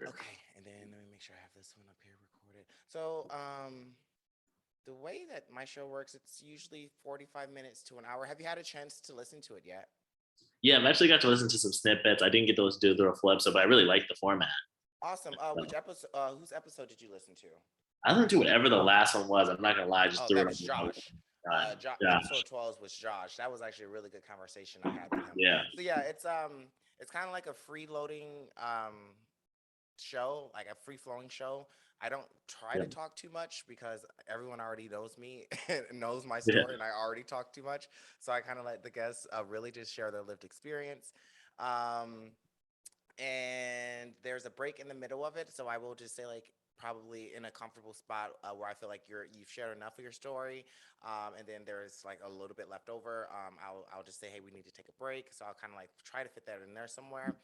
Okay, and then let me make sure I have this one up here recorded. So, the way that my show works, it's usually 45 minutes to an hour. Have you had a chance to listen to it yet? Yeah, I've actually got to listen to some snippets. I didn't get to do the full episode, but I really like the format. Awesome. Which So episode? Whose episode did you listen to? I listened to whatever the last one was. I'm not gonna lie, I just Oh, threw that it on was the Josh. time. Episode Gosh, 12 was Josh. That was actually a really good conversation I had with him. yeah, So yeah, it's kind of like a freeloading show, like a free flowing show. I don't try yeah, to talk too much because everyone already knows me and knows my yeah, story, and I already talk too much. So I kind of let the guests really just share their lived experience. Um, and there's a break in the middle of it, so I will just say like probably in a comfortable spot where I feel like you've shared enough of your story, and then there's like a little bit left over. I'll just say, hey, we need to take a break, so I'll kind of like try to fit that in there somewhere.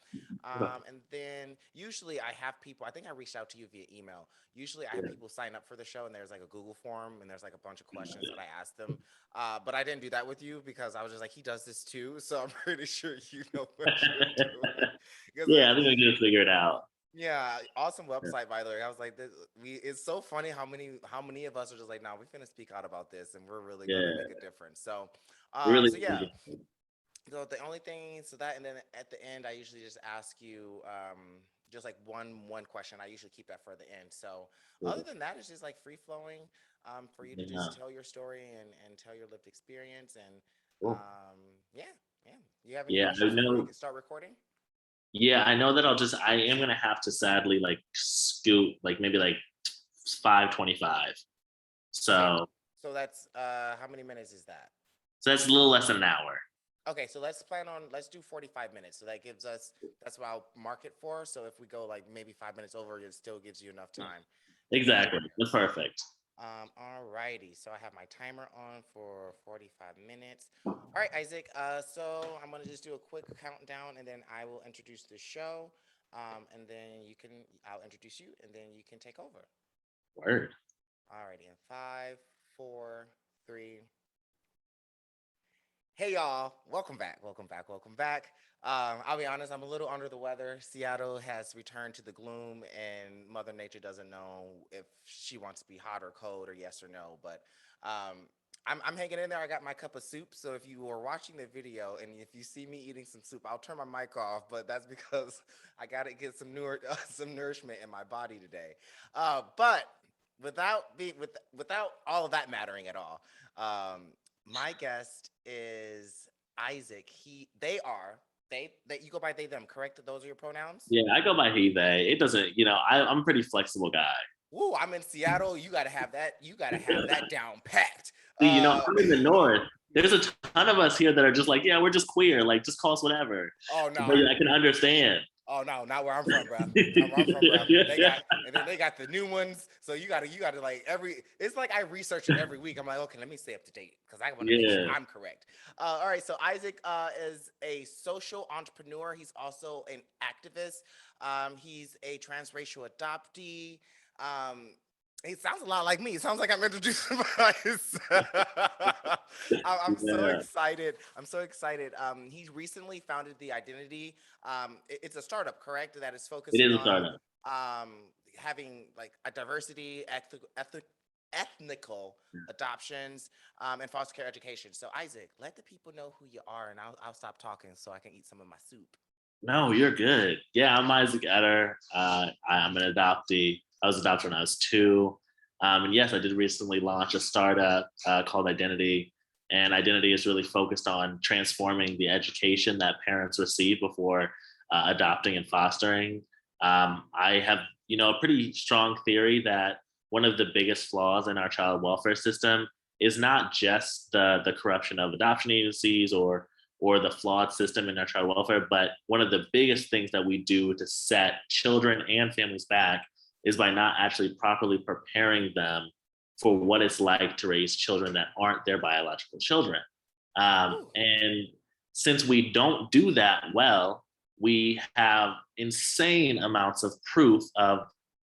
And then usually I have people. I think I reached out to you via email. Usually I have people sign up for the show, and there's like a Google form, and there's like a bunch of questions that I ask them. But I didn't do that with you because I was just like, he does this too, so I'm pretty sure you know what you're doing. Because yeah. I think we can just figure it out. yeah, awesome Yeah, website by the way. I was like, this, we. It's so funny how many of us are just like, nah, we're gonna speak out about this, and we're really gonna make a yeah, difference. So, really. so yeah. So the only thing, so that, and then at the end, I usually just ask you, just like one question. I usually keep that for the end. So other than that, it's just like free flowing, for you to Yeah, just tell your story and tell your lived experience, and cool. yeah, yeah. You have any Yeah, I questions before we know. can start recording? Yeah, I know that I am gonna have to sadly like scoot like maybe like 5:25. Okay, So so that's how many minutes is that? so that's a little less than an hour. Okay, so let's do 45 minutes. So that gives us, that's what I'll mark it for. So if we go like maybe 5 minutes over, it still gives you enough Yeah, time to get exactly. through That's this. perfect. Alrighty. So I have my timer on for 45 minutes. All right, Isaac. So I'm gonna just do a quick countdown, and then I will introduce the show. And then I'll introduce you, and then you can take over. Word. Alrighty. In five, four, three. Hey y'all, welcome back, welcome back, welcome back. I'll be honest, I'm a little under the weather. Seattle has returned to the gloom, and Mother Nature doesn't know if she wants to be hot or cold or yes or no. But um, I'm hanging in there. I got my cup of soup. So if you were watching the video and if you see me eating some soup, I'll turn my mic off. But that's because I got to get some nourishment in my body today. But without all of that mattering at all. My guest is Isaac. They you go by they them, correct? Those are your pronouns? Yeah, I go by he they. It doesn't, I'm a pretty flexible guy. Woo, I'm in Seattle. You gotta have that down packed. See, Uh I'm in the north. There's a ton of us here that are just like, yeah, we're just queer. Like, just call us whatever. oh But no. yeah, I can understand. Oh no, not where I'm from, bro. Not where I'm from, bro. They got and then they got the new ones. So you gotta like every. It's like I research it every week. I'm like, okay, let me stay up to date because I want to make sure Yeah. I'm correct. All right, so Isaac is a social entrepreneur. He's also an activist. He's a transracial adoptee. Um, he sounds a lot like me. It sounds like I'm introducing myself. I'm so Yeah. excited. I'm so excited. He recently founded the Identity. It's a startup, correct? That is It focusing is a on startup. um, having like a diversity, ethnical adoptions, and foster care education. So Isaac, let the people know who you are, and I'll stop talking so I can eat some of my soup. No, you're good. Yeah, I'm Isaac Etter. I'm an adoptee. I was adopted when I was 2. And yes, I did recently launch a startup called Identity. And Identity is really focused on transforming the education that parents receive before adopting and fostering. I have, a pretty strong theory that one of the biggest flaws in our child welfare system is not just the corruption of adoption agencies or the flawed system in our child welfare. But one of the biggest things that we do to set children and families back is by not actually properly preparing them for what it's like to raise children that aren't their biological children. Whew. And since we don't do that well, we have insane amounts of proof of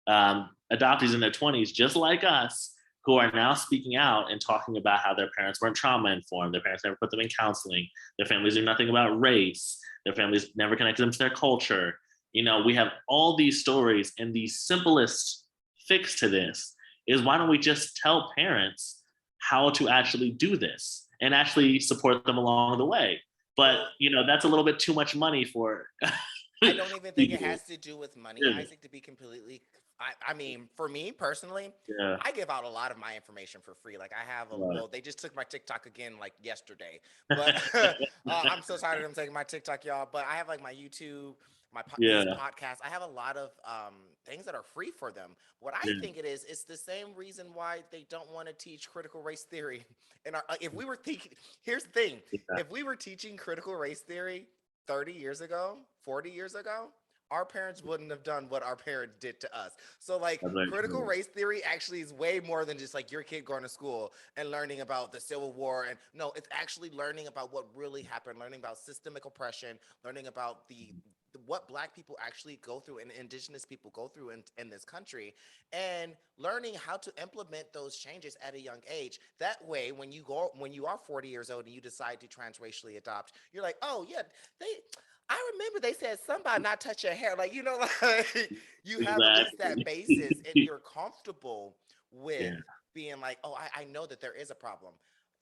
adoptees in their 20s, just like us, who are now speaking out and talking about how their parents weren't trauma informed, their parents never put them in counseling, their families knew nothing about race, their families never connected them to their culture. we have all these stories, and the simplest fix to this is, why don't we just tell parents how to actually do this and actually support them along the way? But Well, that's a little bit too much money for I don't even think it people. has to do with money, Yeah, Isaac, to be completely. I mean, for me personally, yeah, I give out a lot of my information for free. Like I have a, right. well, they just took my TikTok again like yesterday, but I'm so tired of them taking my TikTok, y'all. But I have like my YouTube, this Yeah, podcast. I have a lot of things that are free for them. What I yeah, think it is, it's the same reason why they don't want to teach critical race theory. And if we were thinking, here's the thing: yeah, if we were teaching critical race theory 30 years ago, 40 years ago, our parents wouldn't have done what our parents did to us. So, like, that's very critical true. race theory actually is way more than just like your kid going to school and learning about the Civil War. And no, it's actually learning about what really happened, learning about systemic oppression, learning about what black people actually go through and indigenous people go through in this country, and learning how to implement those changes at a young age. That way, when you are 40 years old and you decide to transracially adopt, you're like, oh yeah, they I remember they said something about not touch your hair. Like, like you have at least that Exactly. basis and you're comfortable with Yeah, being like, oh, I know that there is a problem.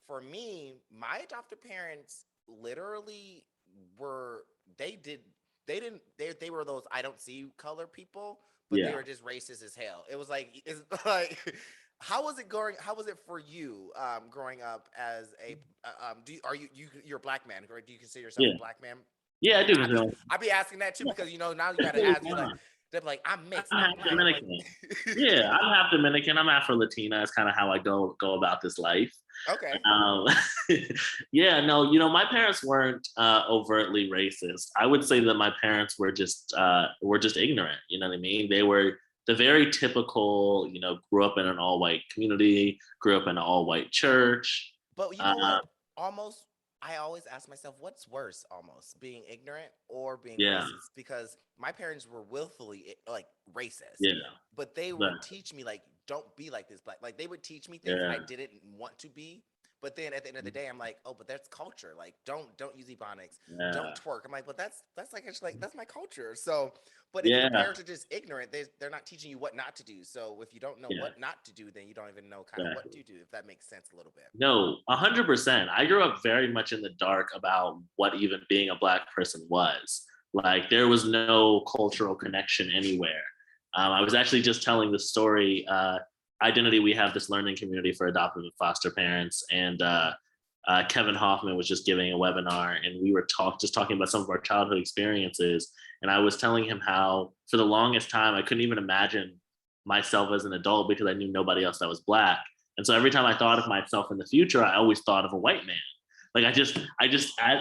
For me, my adopted parents literally were, they did, they were those I don't see color people, but they yeah. were just racist as hell. It was like, it's like, how was it going? How was it for you growing up as a, are you're a black man, or do you consider yourself a Yeah, black man? yeah, I And do. I be asking that too Yeah, because now you it's got to totally ask you like fine. they're like I'm mixed, I'm I'm half black. I'm like, Dominican. Yeah, I'm half Dominican. I'm Afro Latina. It's kind of how I go about this life. okay, Um, yeah, no, my parents weren't overtly racist. I would say that my parents were just ignorant. You know what I mean? They were the very typical. Grew up in an all white community. Grew up in an all white church. but you know Uh, what? Almost, I always ask myself, what's worse, almost being ignorant or being yeah, racist? Because my parents were willfully like racist, yeah, but they but, would teach me like, don't be like this black. Like they would teach me things I yeah, didn't want to be. But then at the end of the day, I'm like, oh, but that's culture. Like, don't use ebonics, don't yeah, twerk. I'm like, but that's like actually like that's my culture. So, but if your yeah, parents are just ignorant, they're not teaching you what not to do. So if you don't know yeah. what not to do, then you don't even know kind of what Exactly. to do. If that makes sense a little bit. No, 100%. I grew up very much in the dark about what even being a black person was. Like there was no cultural connection anywhere. I was actually just telling the story. Identity. We have this learning community for adoptive and foster parents, and Kevin Hoffman was just giving a webinar, and we were just talking about some of our childhood experiences. And I was telling him how, for the longest time, I couldn't even imagine myself as an adult because I knew nobody else that was black. And so every time I thought of myself in the future, I always thought of a white man. Like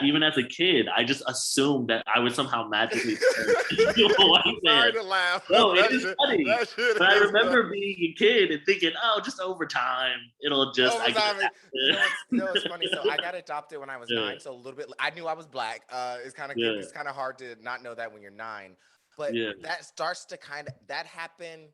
even as a kid, I just assumed that I would somehow magically turn into a white I'm man. sorry to laugh. No, it That is shit, funny. that shit But I is remember funny. being a kid and thinking, oh, just over time, it'll just, I Over get time, you know what's funny? So I it. got adopted when I was Yeah, 9, so a little bit. I knew I was black. yeah, It's kind of hard to not know that when you're 9, but yeah, that starts to that happened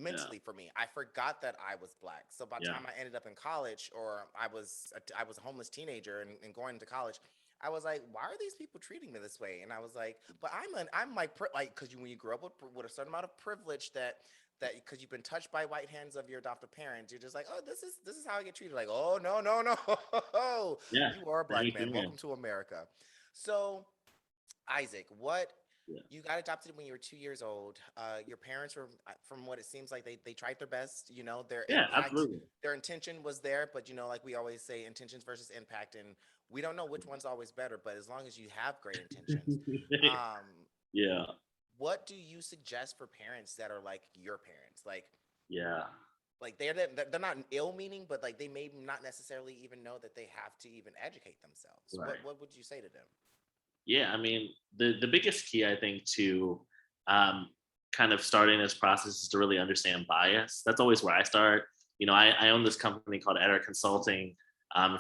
yeah, mentally for me. I forgot that I was black. So by the yeah, time I ended up in college, or I was a homeless teenager and going to college, I was like, why are these people treating me this way? And I was like, but I'm like because when you grow up with a certain amount of privilege that because you've been touched by white hands of your adoptive parents, you're just like, oh, this is how I get treated. Like, oh no, no, no, yeah. you are a Same black man. Welcome experience. to America. So, Isaac, what Yeah, you got adopted when you were 2 years old. Your parents were, from what it seems like, they tried their best. Their yeah, impact, absolutely. their intention was there, but like we always say, intentions versus impact, and we don't know which one's always better. But as long as you have great intentions, um, Yeah, what do you suggest for parents that are like your parents, yeah, like they're not ill meaning, but like they may not necessarily even know that they have to even educate themselves. right. What would you say to them? Yeah, I mean, the biggest key I think to um, kind of starting this process is to really understand bias. That's always where I start. I own this company called Eder Consulting.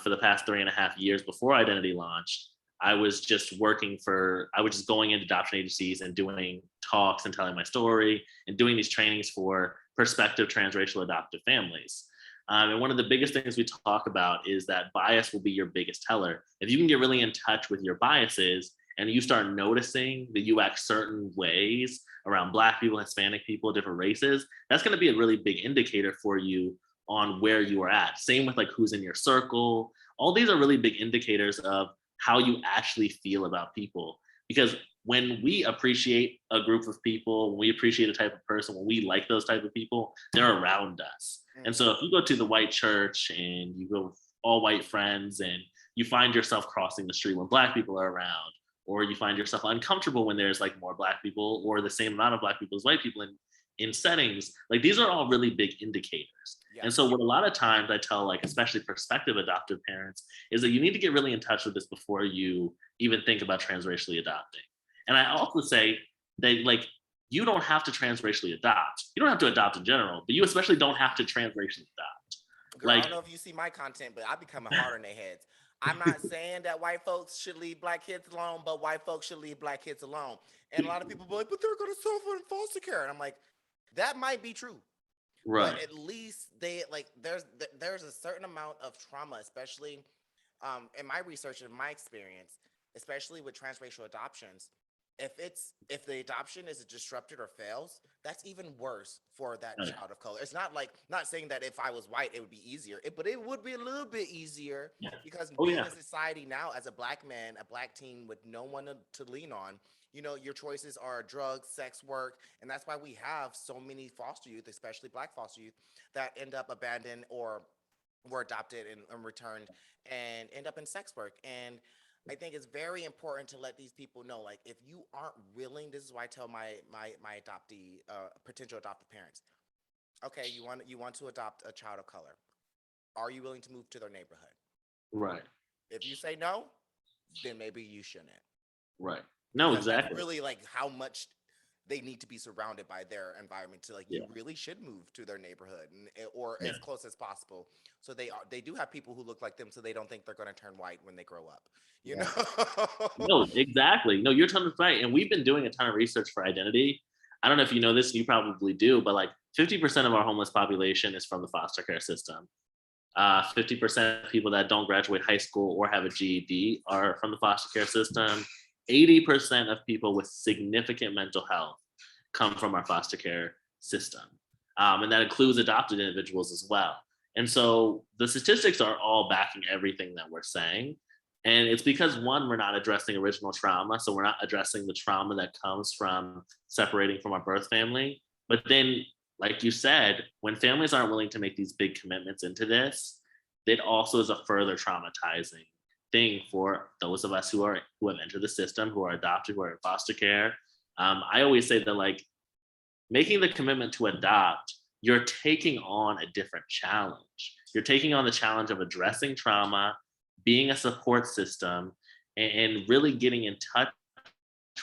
For the past 3.5 years before Identity launched, I was just going into adoption agencies and doing talks and telling my story and doing these trainings for prospective transracial adoptive families. And one of the biggest things we talk about is that bias will be your biggest teller. If you can get really in touch with your biases and you start noticing that you act certain ways around Black people, Hispanic people, different races, that's going to be a really big indicator for you on where you are at. Same with like who's in your circle. All these are really big indicators of how you actually feel about people. Because when we appreciate a group of people, when we appreciate a type of person, when we like those type of people, they're around us. And so if you go to the white church and you go with all white friends and you find yourself crossing the street when Black people are around, or you find yourself uncomfortable when there's like more Black people or the same amount of Black people as white people in settings, like these are all really big indicators. And Yes. so what a lot of times I tell like especially prospective adoptive parents is that you need to get really in touch with this before you even think about transracially adopting. And I also say that like you don't have to transracially adopt. You don't have to adopt in general, but you especially don't have to transracially adopt. Girl, I Like don't know if you see my content, but I be coming hard on their heads. I'm not saying that white folks should leave Black kids alone, but white folks should leave Black kids alone. And a lot of people be like, but they're gonna suffer in foster care. And I'm like, that might be true. But right. at least they like there's a certain amount of trauma, especially in my research and my experience, especially with transracial adoptions. If the adoption is disrupted or fails, that's even worse for that Right. child of color. It's not like not saying that if I was white it would be easier, but it would be a little bit easier Yeah. because Oh being yeah. in society now as a Black man, a Black teen with no one to lean on, your choices are drugs, sex work, and that's why we have so many foster youth, especially Black foster youth, that end up abandoned or were adopted and returned and end up in sex work. And I think it's very important to let these people know, like, if you aren't willing, this is why I tell my adoptee, potential adoptive parents, okay, you want to adopt a child of color. Are you willing to move to their neighborhood? Right. If you say no, then maybe you shouldn't, Right. No, because that's exactly. really like how much they need to be surrounded by their environment to like you Yeah. really should move to their neighborhood or Yeah. as close as possible, so they do have people who look like them so they don't think they're going to turn white when they grow up, you Yeah. know. No, exactly. No, you're totally right. And we've been doing a ton of research for identity. I don't know if you know this, you probably do, but like 50% of our homeless population is from the foster care system. 50% of people that don't graduate high school or have a GED are from the foster care system. 80% of people with significant mental health come from our foster care system. And that includes adopted individuals as well. And so the statistics are all backing everything that we're saying. And it's because one, we're not addressing original trauma. So we're not addressing the trauma that comes from separating from our birth family. But then, like you said, when families aren't willing to make these big commitments into this, it also is a further traumatizing thing for those of us who have entered the system, who are adopted, who are in foster care. I always say that like making the commitment to adopt, you're taking on a different challenge. You're taking on the challenge of addressing trauma, being a support system, and really getting in touch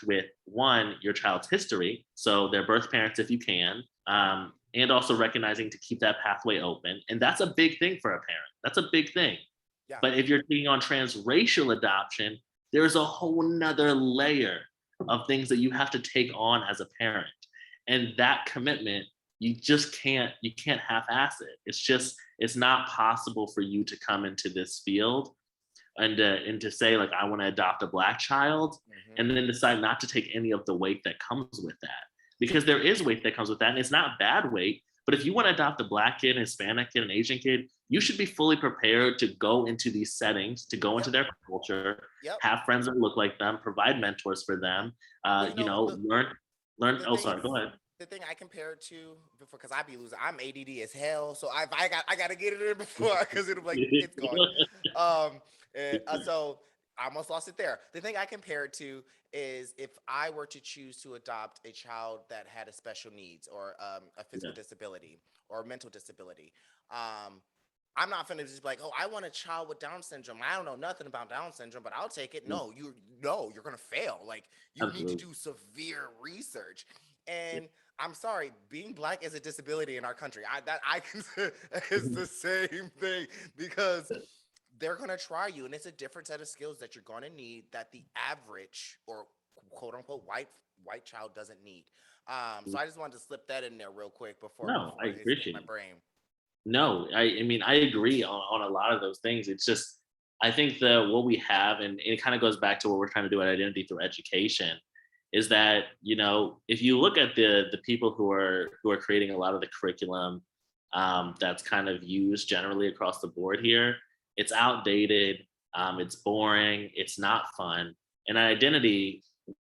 with one, your child's history, so their birth parents if you can, and also recognizing to keep that pathway open. And that's a big thing for a parent. That's a big thing. Yeah. But if you're taking on transracial adoption, there's a whole nother layer of things that you have to take on as a parent. And that commitment, you can't half-ass it. It's not possible for you to come into this field and to say like I want to adopt a Black child Hmm. and then decide not to take any of the weight that comes with that, because there is weight that comes with that and it's not bad weight. But if you want to adopt a Black kid, an Hispanic kid, an Asian kid, you should be fully prepared to go into these settings, to go into Yep. their culture, Yep. have friends that look like them, provide mentors for them, Well, learn. the Oh, thing sorry, go ahead. the thing I compare it to before, because I be losing, I'm ADD as hell, so I gotta get it in before because it'll be like it's gone. So I almost lost it there. The thing I compare it to is if I were to choose to adopt a child that had a special needs or a physical Yeah. disability or a mental disability. Um, I'm not gonna just be like, oh, I want a child with Down syndrome. I don't know nothing about Down syndrome, but I'll take it. Yeah, No, you're gonna fail. Like you need to absolutely. do severe research. Yeah. And I'm sorry, being Black is a disability in our country. I consider it's the same thing because they're gonna try you, and it's a different set of skills that you're gonna need that the average or quote unquote white child doesn't need. So I just wanted to slip that in there real quick before No, I before it escaped appreciate my it. brain. No, I mean I agree on a lot of those things. It's just I think that what we have, and it kind of goes back to what we're trying to do at Identity Through Education, is that, you know, if you look at the people who are creating a lot of the curriculum that's kind of used generally across the board here, it's outdated, it's boring, it's not fun. And at Identity,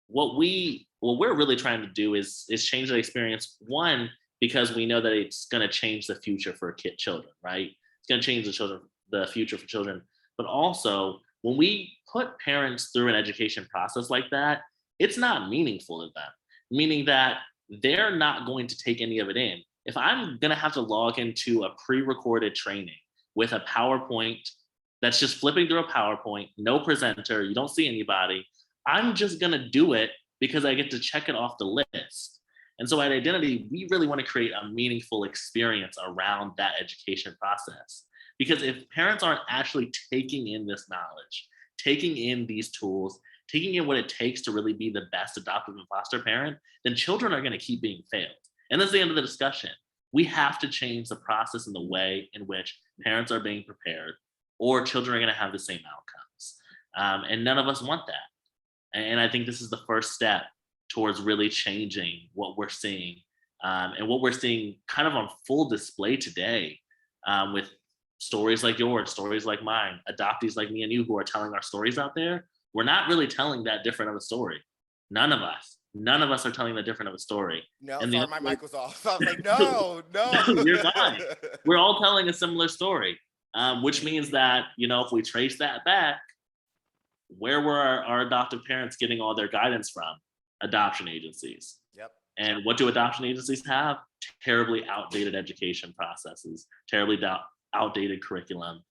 what we're really trying to do is change the experience. One, because we know that it's going to change the future for children, right? It's going to change the future for children. But also, when we put parents through an education process like that, it's not meaningful to them, meaning that they're not going to take any of it in. If I'm going to have to log into a pre-recorded training with a PowerPoint that's just flipping through a PowerPoint, no presenter, you don't see anybody, I'm just going to do it because I get to check it off the list. And so at Identity, we really want to create a meaningful experience around that education process. Because if parents aren't actually taking in this knowledge, taking in these tools, taking in what it takes to really be the best adoptive and foster parent, then children are going to keep being failed. And that's the end of the discussion. We have to change the process and the way in which parents are being prepared, or children are going to have the same outcomes. And none of us want that. And I think this is the first step towards really changing what we're seeing, and what we're seeing kind of on full display today, with stories like yours, stories like mine, adoptees like me and you who are telling our stories out there. We're not really telling that different of a story. None of us are telling that different of a story. No, And the sorry, only my way, mic was off. I was like, no, no. no, you're fine. We're all telling a similar story, which means that, you know, if we trace that back, where were our adoptive parents getting all their guidance from? Adoption agencies. Yep. And what do adoption agencies have? Terribly outdated education processes, terribly outdated curriculum,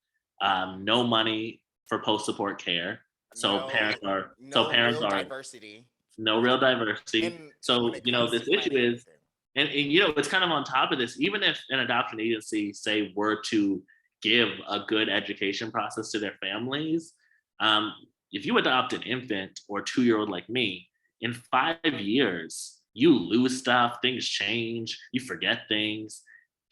no money for post-support care. So No, parents real are diversity. no real diversity. And when So, it you know, comes to this issue planning is, everything. and you know, it's kind of on top of this, even if an adoption agency, say, were to give a good education process to their families, um, if you adopt an infant or 2-year-old like me, in 5 years, you lose stuff, things change, you forget things.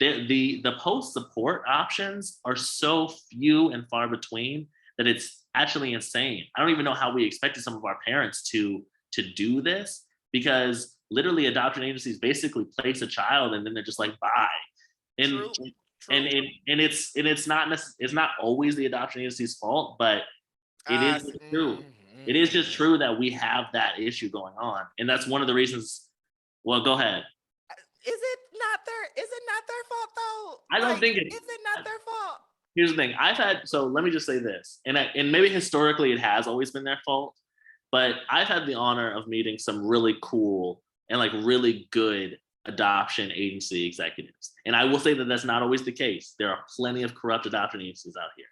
The post support options are so few and far between that it's actually insane. I don't even know how we expected some of our parents to do this, because literally adoption agencies basically place a child and then they're just like, bye. And True. and True. it's not always the adoption agency's fault, but it is S- true. mm, It is just mm. true that we have that issue going on, and that's one of the reasons. Well, go ahead. Is it not their fault though? I don't Like, think it. is it not their fault? Here's the thing. So let me just say this, and maybe historically it has always been their fault, but I've had the honor of meeting some really cool and like really good adoption agency executives. And I will say that that's not always the case. There are plenty of corrupt adoption agencies out here.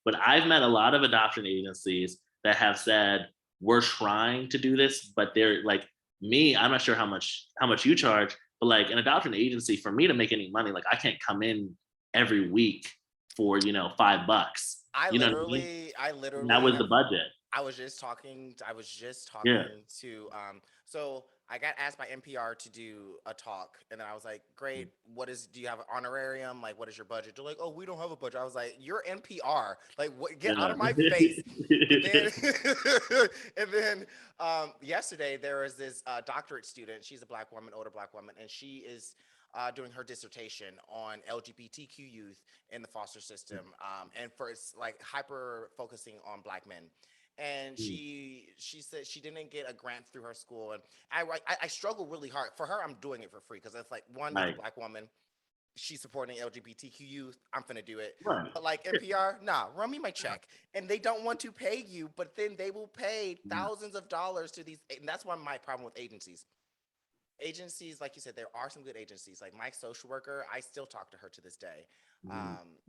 But I've met a lot of adoption agencies that have said, we're trying to do this, but they're like, me, I'm not sure how much you charge, but like an adoption agency, for me to make any money, like I can't come in every week for, you know, $5. You know what I mean? I And that literally was the have budget. I was just Yeah. talking to so I got asked by NPR to do a talk, and then I was like, great, do you have an honorarium? Like, what is your budget? They're like, oh, we don't have a budget. I was like, you're NPR. Like, what, get out Yeah. of my face. And then and then yesterday there was this doctorate student. She's a black woman, older black woman, and she is doing her dissertation on LGBTQ youth in the foster system, and for it's like hyper focusing on black men. And she said she didn't get a grant through her school, and I struggle really hard for her. I'm doing it for free because it's like, one, you're the Right. black woman, she's supporting LGBTQ youth. I'm finna do it. Right. But like NPR, nah, run me my check. And they don't want to pay you, but then they will pay thousands of dollars to these. And that's one of my problem with agencies. Agencies, like you said, there are some good agencies. Like my social worker, I still talk to her to this day.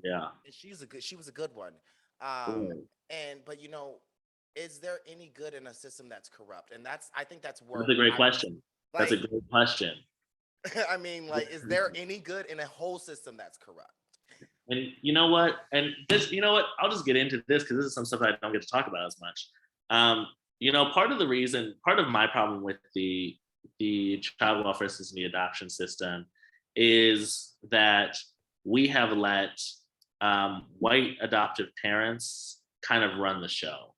Yeah. And she was a good one. Right. And but is there any good in a system that's corrupt? And I think that's That's where a great I question. That's a like. great question. I mean, like, is there any good in a whole system that's corrupt? And you know what? And this, you know what? I'll just get into this because this is some stuff I don't get to talk about as much. You know, part of my problem with the child welfare system, the adoption system, is that we have let white adoptive parents kind of run the show.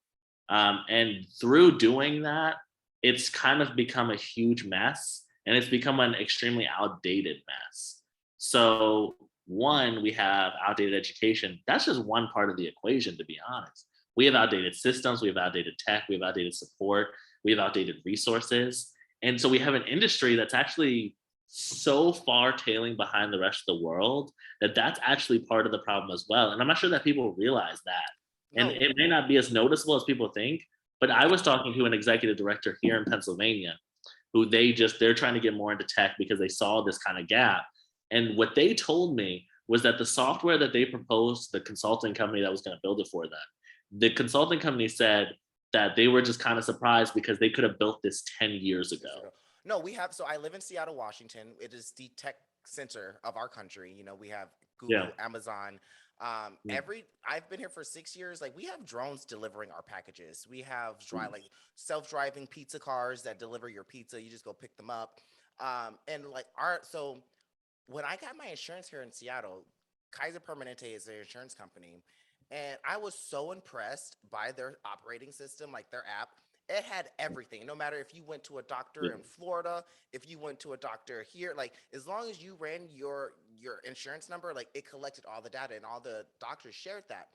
And through doing that, it's kind of become a huge mess, and it's become an extremely outdated mess. So, one, we have outdated education. That's just one part of the equation, to be honest. We have outdated systems, we have outdated tech, we have outdated support, we have outdated resources. And so we have an industry that's actually so far tailing behind the rest of the world that that's actually part of the problem as well. And I'm not sure that people realize that. And No, it may not be as noticeable as people think, but I was talking to an executive director here in Pennsylvania who they're trying to get more into tech because they saw this kind of gap. And what they told me was that the software that they proposed, the consulting company that was going to build it for them, the consulting company said that they were just kind of surprised because they could have built this 10 years ago. no, we have. So I live in Seattle, Washington. It is the tech center of our country. We have Yeah. Google, Amazon. Mm. I've been here for 6 years. Like we have drones delivering our packages. We have Mm. like self-driving pizza cars that deliver your pizza. You just go pick them up. And like so when I got my insurance here in Seattle, Kaiser Permanente is their insurance company, and I was so impressed by their operating system, like their app. It had everything. No matter if you went to a doctor Yeah. in Florida, if you went to a doctor here, like as long as you ran your insurance number, like it collected all the data and all the doctors shared that.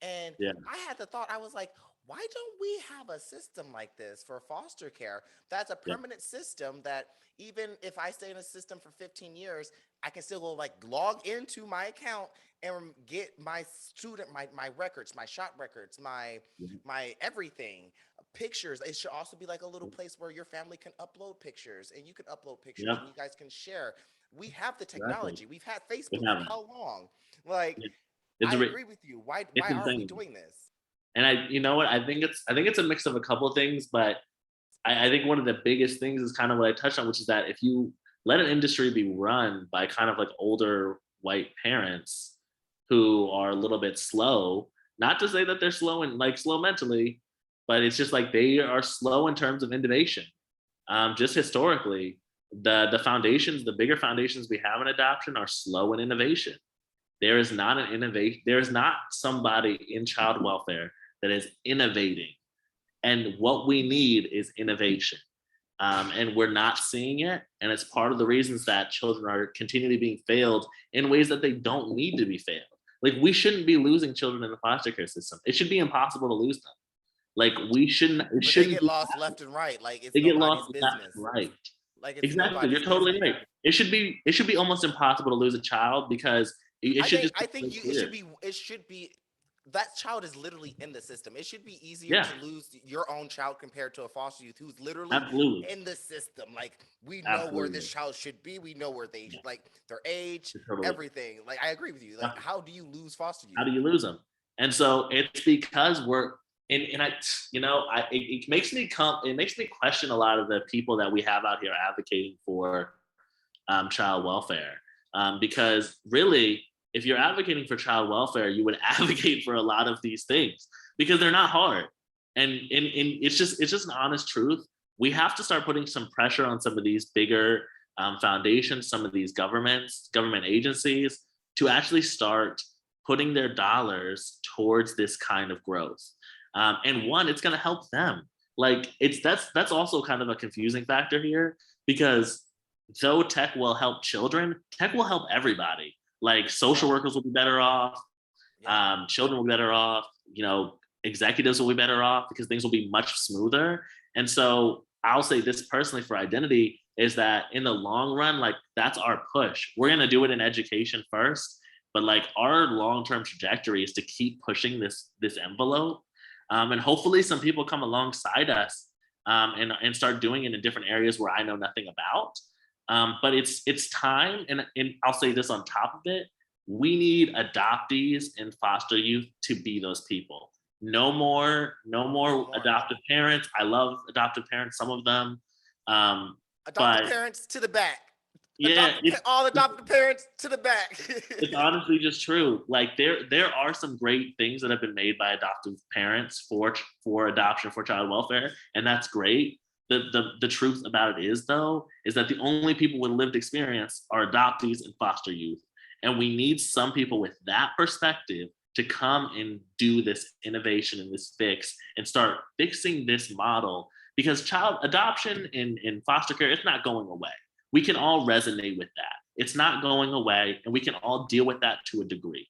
And Yeah. I had the thought, I was like, why don't we have a system like this for foster care? That's a Yeah. permanent system that even if I stay in a system for 15 years, I can still go like log into my account and get my my records, my shot records, Mhm. my everything, pictures. It should also be like a little place where your family can upload pictures and you can upload pictures Yep. and you guys can share. We have the Exactly. technology. We've had We Facebook for haven't. how long? Like, Yeah. It's I re- agree with you. Why it's aren't we insane. doing this? And you know what? I think it's a mix of a couple of things, but I think one of the biggest things is kind of what I touched on, which is that if you let an industry be run by kind of like older white parents who are a little bit slow, not to say that they're slow and like slow mentally, but it's just like they are slow in terms of innovation. Just historically, the foundations, the bigger foundations we have in adoption are slow in innovation. There is not an innovation. There is not somebody in child welfare that is innovating. And what we need is innovation. And we're not seeing it. And it's part of the reasons that children are continually being failed in ways that they don't need to be failed. Like we shouldn't be losing children in the foster care system. It should be impossible to lose them. Like we shouldn't, it But they shouldn't get be, lost left and right. Like it's they get nobody's lost left business. and right. Like it's Exactly. You're nobody's totally business. right. It should be almost impossible to lose a child because it should just I be think so you clear. it should be that child is literally in the system. It should be easier Yeah, to lose your own child compared to a foster youth who's literally absolutely. in the system. Like we know where this Absolutely. child should be. We know where they Yeah, like their age, you're totally right. everything. Like I agree with you. Like Yeah. how do you lose foster How youth? do you lose them? And so it's because we're and I it makes me it makes me question a lot of the people that we have out here advocating for child welfare. Because really, if you're advocating for child welfare, you would advocate for a lot of these things because they're not hard. And it's just an honest truth. We have to start putting some pressure on some of these bigger foundations, some of these government agencies to actually start putting their dollars towards this kind of growth. And one, it's going to help them. Like that's also kind of a confusing factor here because though tech will help children, tech will help everybody. Like Yeah, social workers will be better off, yeah. children will be better off, executives will be better off because things will be much smoother. And so I'll say this personally for identity is that in the long run, like that's our push. We're going to do it in education first, but like our long-term trajectory is to keep pushing this envelope. And hopefully some people come alongside us and start doing it in different areas where I know nothing about. But it's time, and I'll say this on top of it: we need adoptees and foster youth to be those people. No No more more. adoptive parents. I love adoptive parents, some of them, um, Adopted but parents to the back. yeah, All adopted parents to the back. it's honestly just true. Like there are some great things that have been made by adoptive parents for adoption for child welfare, and that's great. The truth about it is though is that the only people with lived experience are adoptees and foster youth, and we need some people with that perspective to come and do this innovation and this fix and start fixing this model, because child adoption in foster care, it's not going away. We can all resonate with that. It's not going away, and we can all deal with that to a degree.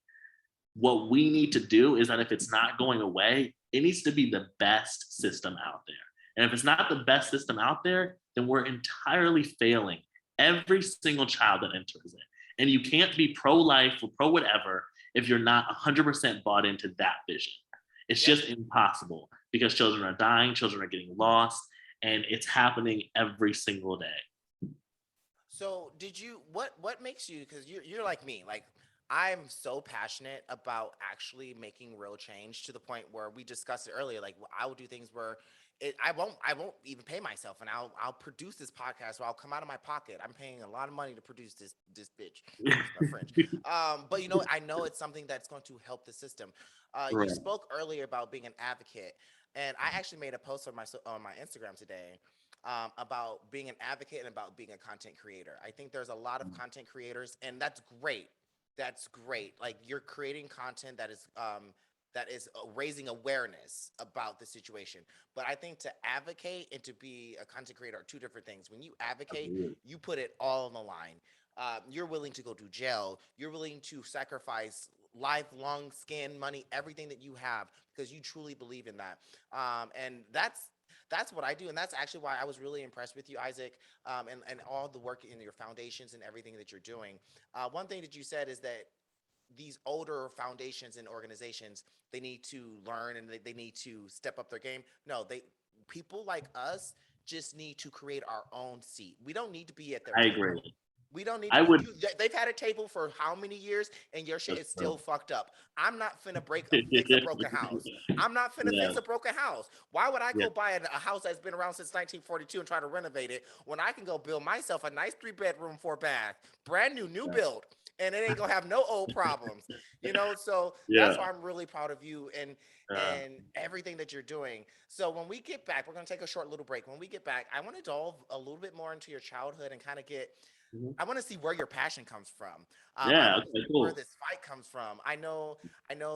What we need to do is that if it's not going away, it needs to be the best system out there. And if it's not the best system out there, then we're entirely failing every single child that enters it. And you can't be pro-life or pro whatever if you're not 100% bought into that vision. It's Yep. just impossible, because children are dying, children are getting lost, and it's happening every single day. So did you what makes you, because you're like me, like I'm so passionate about actually making real change to the point where we discussed it earlier. Like I will do things where I won't even pay myself, and I'll produce this podcast where I'll come out of my pocket. I'm paying a lot of money to produce this bitch. Excuse my French. But I know it's something that's going to help the system. You Right. spoke earlier about being an advocate, and I actually made a post on my Instagram today about being an advocate and about being a content creator. I think there's a lot of content creators, and that's great. That's great. Like you're creating content that is raising awareness about the situation. But I think to advocate and to be a content creator are two different things. When you advocate, Absolutely. you put it all on the line. You're willing to go to jail. You're willing to sacrifice lifelong skin, money, everything that you have because you truly believe in that. And that's what I do, and that's actually why I was really impressed with you, Isaac, and all the work in your foundations and everything that you're doing. One thing that you said is that these older foundations and organizations, they need to learn and they need to step up their game. No, they people like us just need to create our own seat. We don't need to be at their I table. agree. We don't need to I be. would. They've had a table for how many years, and your shit That's is true. still fucked up. I'm not finna fix a broken house. I'm not finna Yeah. fix a broken house. Why would I Yeah. go buy a house that's been around since 1942 and try to renovate it when I can go build myself a nice 3 bedroom, 4 bath, brand new build, and it ain't gonna have no old problems. So that's Yeah. why I'm really proud of you Yeah. and everything that you're doing. So when we get back, we're gonna take a short little break. When we get back, I want to delve a little bit more into your childhood and kind of get Mhm. I want to see where your passion comes from. I Yeah. want to Okay. see where Cool. this fight comes from. I know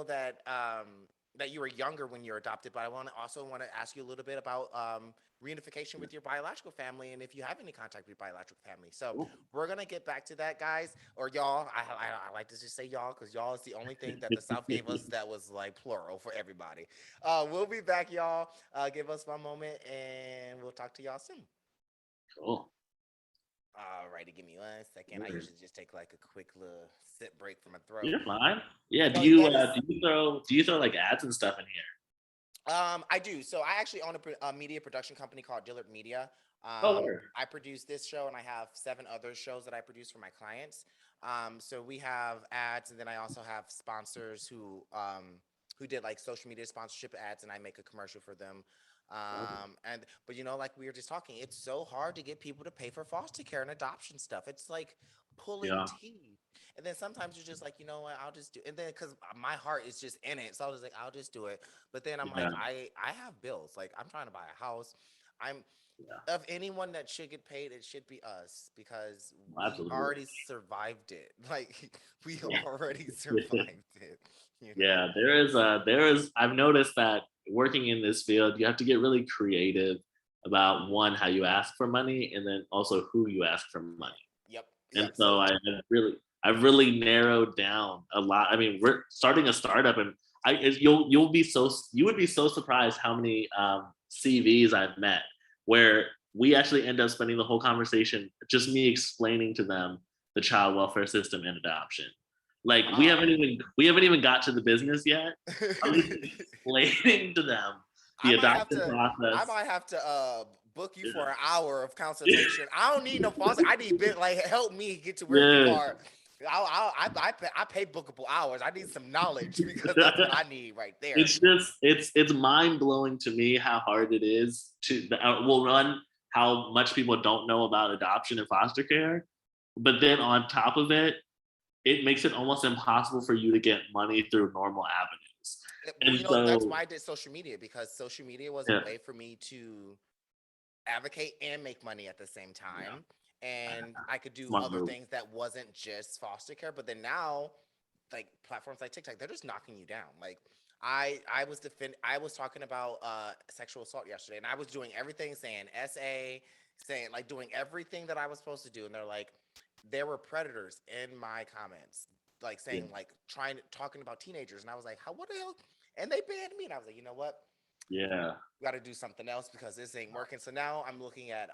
that you were younger when you're adopted, but I want to ask you a little bit about reunification with your biological family and if you have any contact with your biological family. So Cool. we're gonna get back to that, guys, or y'all. I like to just say y'all because y'all is the only thing that the South gave us that was like plural for everybody. We'll be back, y'all. Give us one moment, and we'll talk to y'all soon. Cool. All righty, give me 1 second. I Good. usually just take like a quick little sip break from my throat. You're fine. Yeah. Do No, you that is. do you throw like ads and stuff in here? I do. So I actually own a media production company called Dillard Media. Oh, word. I produce this show, and I have 7 other shows that I produce for my clients. So we have ads, and then I also have sponsors who did like social media sponsorship ads, and I make a commercial for them. And but like we were just talking, it's so hard to get people to pay for foster care and adoption stuff. It's like pulling Yeah. teeth. And then sometimes you're just like, you know what, I'll just do. And then because my heart is just in it, so I was like, I'll just do it. But then I'm like, Yeah. I have bills. Like I'm trying to buy a house. I'm Yeah. of anyone that should get paid, it should be us because we Absolutely. already survived it. Like we Yeah. already survived it. You know. Yeah. I've noticed that working in this field, you have to get really creative about one, how you ask for money, and then also who you ask for money. Yep. And Yep. so I've really narrowed down a lot. I mean, we're starting a startup, and you would be so surprised how many CVs I've met where we actually end up spending the whole conversation just me explaining to them the child welfare system and adoption. Like Wow. we haven't even got to the business yet. I'm just explaining to them I the might have adoption to. I process. might have to book you for Yeah. an hour of consultation. I don't need no foster. I need like help me get to where you Yeah. are. I pay bookable hours. I need some knowledge because that's what I need right there. It's mind blowing to me how hard it is will run how much people don't know about adoption and foster care, but then on top of it, it makes it almost impossible for you to get money through normal avenues. Well, And that's so why I did social media because social media was a yeah, way for me to advocate and make money at the same yeah, time. And I could do smart other move. things that wasn't just foster care. But then now like platforms like TikTok, they're just knocking you down. Like I was talking about sexual assault yesterday, and I was doing everything, saying SA, saying like doing everything that I was supposed to do, and they're like, there were predators in my comments, like Yeah. saying like talking about teenagers, and I was like, how what the hell? And they banned me, and I was like, you know what? Yeah. Got to do something else because this ain't working. So now I'm looking at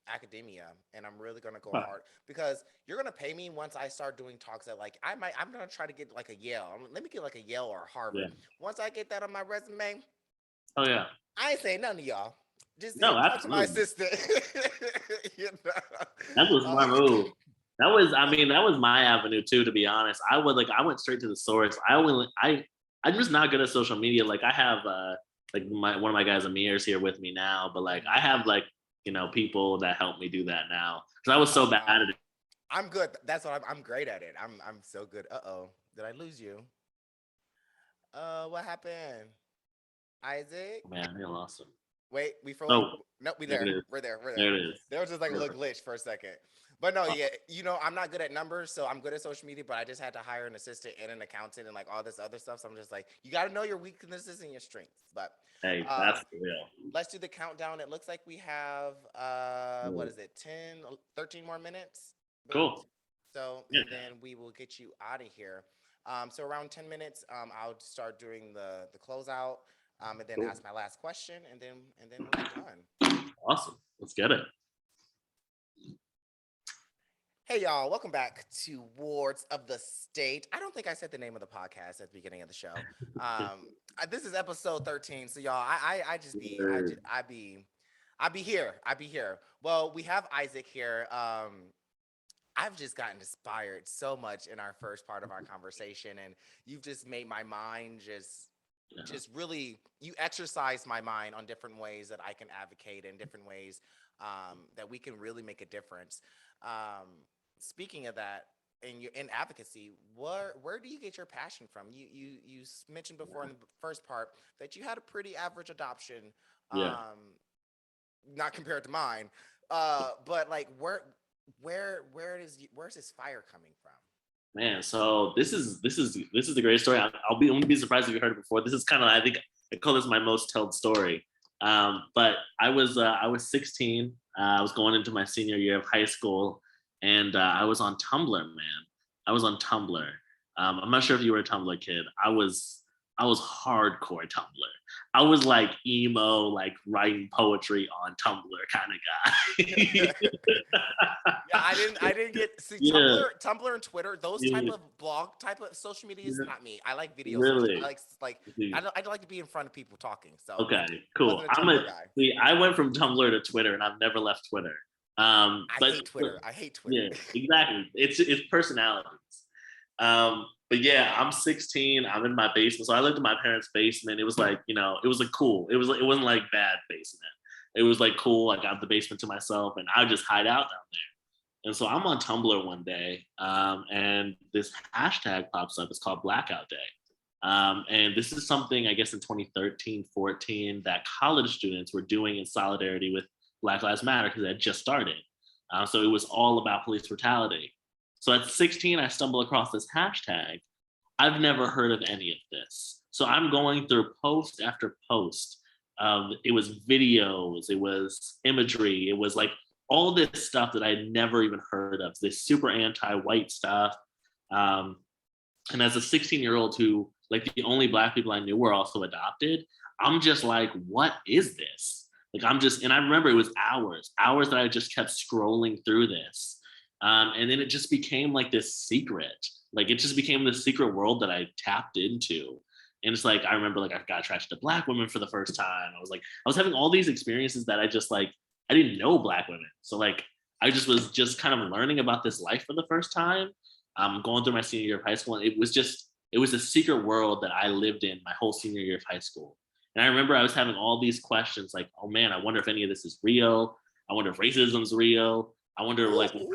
academia, and I'm really gonna go Huh. hard because you're gonna pay me once I start doing talks at like I'm gonna try to get like a Yale. Let me get like a Yale or a Harvard. Yeah. Once I get that on my resume, Oh yeah. I ain't saying none of y'all. Just No, talk to my absolutely. assistant. you know? That was Uh, my move. That was, I mean, that was my avenue too. To be honest, I went straight to the source. I'm just not good at social media. Like I have, like one of my guys, Amir's here with me now, but like I have like people that help me do that now because I was so oh bad no, at it. I'm good. That's what I'm great at it. I'm so good. Oh, did I lose you? What happened, Isaac? Man, I lost him. Wait, we froze. Oh, Nope, we there it there. is. We're there. We're there. There it is. There was just like a little Perfect. glitch for a second. But no, Awesome. yeah, I'm not good at numbers, so I'm good at social media, but I just had to hire an assistant and an accountant and like all this other stuff. So I'm just like, you got to know your weaknesses and your strengths. But Hey, um, that's the real. let's do the countdown. It looks like we have what Mm. is it, 10, 13 more minutes? Boom. Cool. So, Yeah. and then we will get you out of here. So around 10 minutes, I'll start doing the closeout, and then Cool. ask my last question, and then we're done. Awesome. Let's get it. Hey y'all, welcome back to Wards of the State. I don't think I said the name of the podcast at the beginning of the show. This is episode 13. So y'all, I just be Word. I be here. I be here. Well, we have Isaac here. I've just gotten inspired so much in our first part of our conversation, and you've just made my mind Yeah. just really, you exercise my mind on different ways that I can advocate and different ways that we can really make a difference. Um, Speaking of that, in advocacy, where do you get your passion from? You mentioned before in the first part that you had a pretty average adoption, Yeah. um, not compared to mine, but like where's this fire coming from? Man, so this is the great story. I won't be surprised if you heard it before. This is kind of, I think I call this my most told story. But I was 16. I was going into my senior year of high school, and I was on Tumblr, man. I was on Tumblr. I'm not sure if you were a Tumblr kid. I was hardcore Tumblr. I was like emo, like writing poetry on Tumblr kind of guy. Yeah, I didn't get see Yeah, Tumblr and Twitter, those type yeah, of blog type of social media is yeah. not me. I like video social. I Really. like I'd like to be in front of people talking. So Okay, cool. wasn't a Tumblr guy. I went from Tumblr to Twitter, and I've never left Twitter. I But hate Twitter. I hate Twitter. yeah, exactly. It's personalities. But yeah, I'm 16. I'm in my basement, so I lived in my parents' basement. It was like, it was like cool. It wasn't like bad basement. It was like cool. I got the basement to myself, and I just hide out down there. And so I'm on Tumblr one day, and this hashtag pops up. It's called Blackout Day. And this is something, I guess, in 2013, 14, that college students were doing in solidarity with Black Lives Matter because it had just started. So it was all about police brutality. So at 16, I stumble across this hashtag. I've never heard of any of this. So I'm going through post after post. It was videos, it was imagery, it was like all this stuff that I'd never even heard of, this super anti-white stuff. Um, and as a 16-year-old who, like, the only Black people I knew were also adopted, I'm just like, what is this? Like, and I remember it was hours that I just kept scrolling through this. And then it just became like this secret. Like, it just became this secret world that I tapped into. And it's like, I remember, like, I got attracted to Black women for the first time. I was having all these experiences that I didn't know Black women. So, like, I just was just kind of learning about this life for the first time. Going through my senior year of high school. And it was a secret world that I lived in my whole senior year of high school. And I remember I was having all these questions like, oh man, I wonder if any of this is real. I wonder if racism's real. I wonder, Ooh, like, ooh.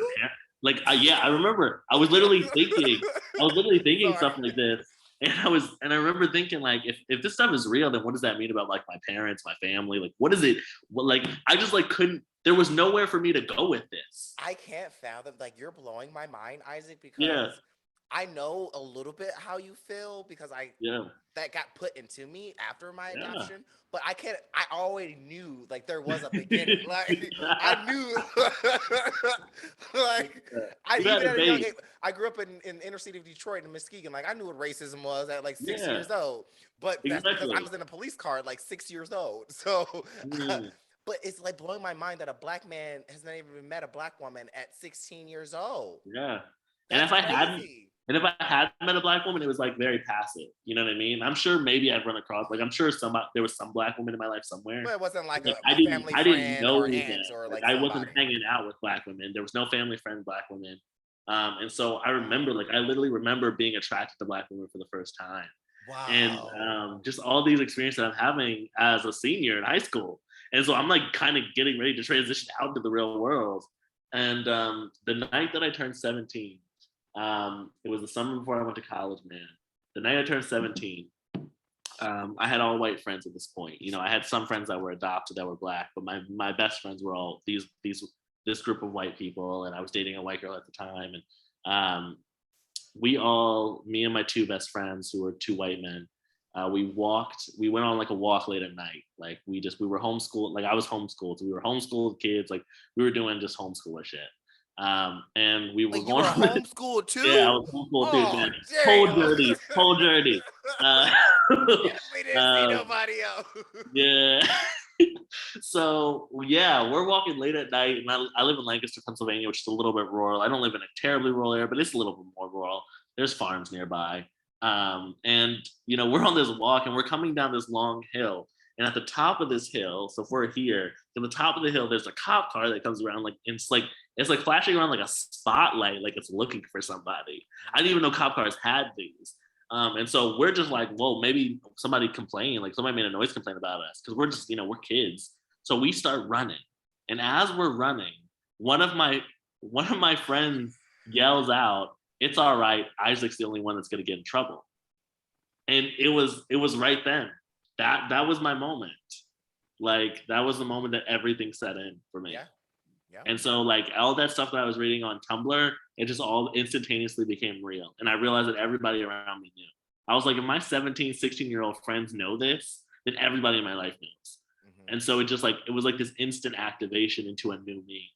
yeah, I remember I was literally thinking Sorry. stuff like this. And I remember thinking, like, if this stuff is real, then what does that mean about, like, my parents, my family? Like, what is it? What, like, I just, like, couldn't, there was nowhere for me to go with this. I can't fathom, like, you're blowing my mind, Isaac, Yeah. because I know a little bit how you feel because I Yeah, that got put into me after my yeah, adoption, but I already knew like there was a beginning. Like I knew like I you had even a at a young base. age, I grew up in the inner city of Detroit in Muskegon. Like I knew what racism was at like six Yeah, years old. But that's because I exactly. was in a police car at like 6 years old. So Mm, but it's like blowing my mind that a black man has not even met a black woman at 16 years old. yeah. And That's if I hadn't, crazy. and if I had met a black woman, it was like very passive. You know what I mean? I'm sure maybe I'd run across, like, I'm sure there was some black woman in my life somewhere. But it wasn't like Like a family I didn't friend know or that. aunt or Like like I wasn't somebody. hanging out with black women. There was no family friend black women. And so I remember, Wow. like, I literally remember being attracted to black women for the first time. And Wow. just all these experiences that I'm having as a senior in high school. And so I'm like kind of getting ready to transition out into the real world. And the night that I turned 17, it was the summer before I went to college, man. The night I turned 17, I had all white friends at this point. You know, I had some friends that were adopted that were black, but my best friends were all this group of white people, and I was dating a white girl at the time, and me and my two best friends who were two white men, we went on like a walk late at night. Like we were homeschooled, like I was homeschooled. So we were homeschooled kids, like we were doing just homeschooler shit. And we were Wait, you going were on, homeschooled yeah, I too? was homeschooled too, Oh, man. Whole damn. dirty, whole dirty. Uh, We didn't see um, nobody else. yeah. So yeah, we're walking late at night, and I live in Lancaster, Pennsylvania, which is a little bit rural. I don't live in a terribly rural area, but it's a little bit more rural. There's farms nearby, and we're on this walk, and we're coming down this long hill. And at the top of this hill, so if we're here, to the top of the hill, there's a cop car that comes around, like it's like flashing around like a spotlight, like it's looking for somebody. I didn't even know cop cars had these. And so we're just like, whoa, maybe somebody complained, like somebody made a noise complaint about us because we're just, we're kids. So we start running, and as we're running, one of my one of my friends yells out, "It's all right. Isaac's the only one that's gonna get in trouble." And it was right then. That was my moment. Like that was the moment that everything set in for me. Yeah, yeah. And so like all that stuff that I was reading on Tumblr, it just all instantaneously became real. And I realized that everybody around me knew. I was like, if my 17, 16-year-old friends know this, then everybody in my life knows. Hmm. And so it was like this instant activation into a new me.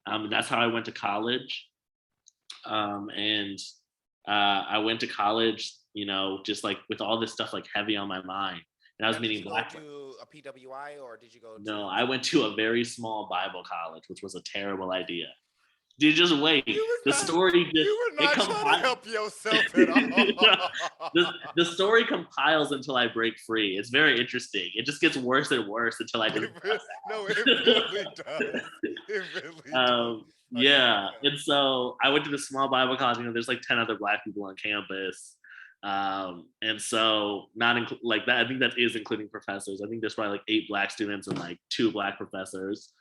And that's how I went to college. And I went to college, just like with all this stuff like heavy on my mind. And I was Now, did meeting you go black women. to a PWI or did you go to? No, I went to a very small Bible college, which was a terrible idea. You just wait. You was The not. story just You were it not trying to compiles. help yourself at all. the story compiles until I break free. It's very interesting. It just gets worse and worse until I just No, it really does. It really does. Okay, yeah. okay. And so I went to this small Bible college. There's like 10 other black people on campus. And so not like that. I think that is including professors. I think there's probably like 8 black students and like 2 black professors.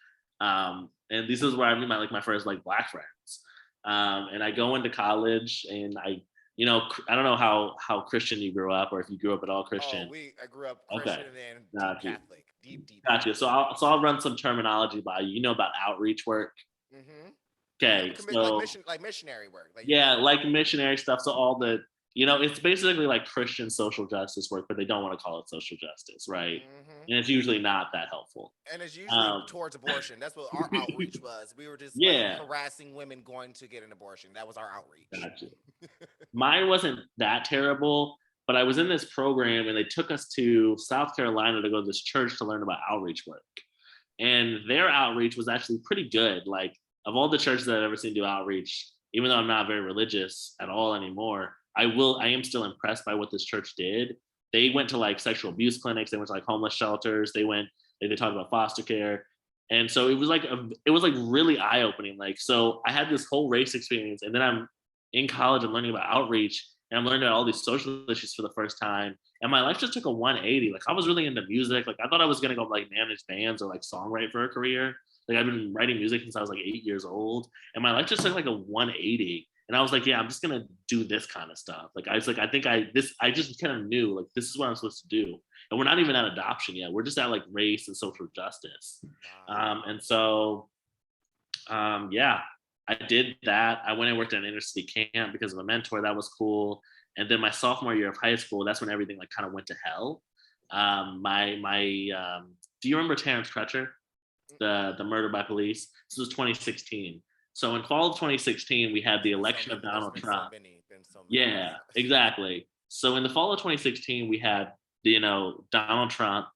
And this is where I meet my first like black friends. And I go into college, and I don't know how Christian you grew up, or if you grew up at all Oh, Christian. I grew up Okay, Christian and then deep got you, Catholic, deep got you. Catholic. So I'll run some terminology by you. You know about outreach work. Mm-hmm. Yeah, Okay, like so missionary work. Like you yeah, go. like missionary stuff. So all the it's basically like Christian social justice work, but they don't want to call it social justice, right? Mm-hmm. And it's usually not that helpful. And it's usually Um, towards abortion. That's what our outreach was. We were just like yeah, harassing women going to get an abortion. That was our outreach. gotcha. Mine wasn't that terrible, but I was in this program, and they took us to South Carolina to go to this church to learn about outreach work. And their outreach was actually pretty good. Like, of all the churches that I've ever seen do outreach, even though I'm not very religious at all anymore, I am still impressed by what this church did. They went to like sexual abuse clinics, they went to like homeless shelters, they talked about foster care. And so it was like really eye-opening. Like, so I had this whole race experience, and then I'm in college and learning about outreach, and I'm learning about all these social issues for the first time. And my life just took a 180. Like, I was really into music. Like, I thought I was gonna go like manage bands or like songwrite for a career. Like, I've been writing music since I was like 8 years old, and my life just took like a 180. And I was like, yeah, I'm just gonna do this kind of stuff. Like, I was like, I just kind of knew like this is what I'm supposed to do. And we're not even at adoption yet. We're just at like race and social justice. Wow. And so, yeah. I did that. I went and worked at an inner city camp because of a mentor. That was cool. And then my sophomore year of high school, that's when everything like kind of went to hell. Do you remember Terrence Crutcher, the murder by police? This was 2016. So in fall of 2016, we had the Been so election of many. There's Donald been so Trump. many. Been so many. Yeah, exactly. So in the fall of 2016, we had Donald Trump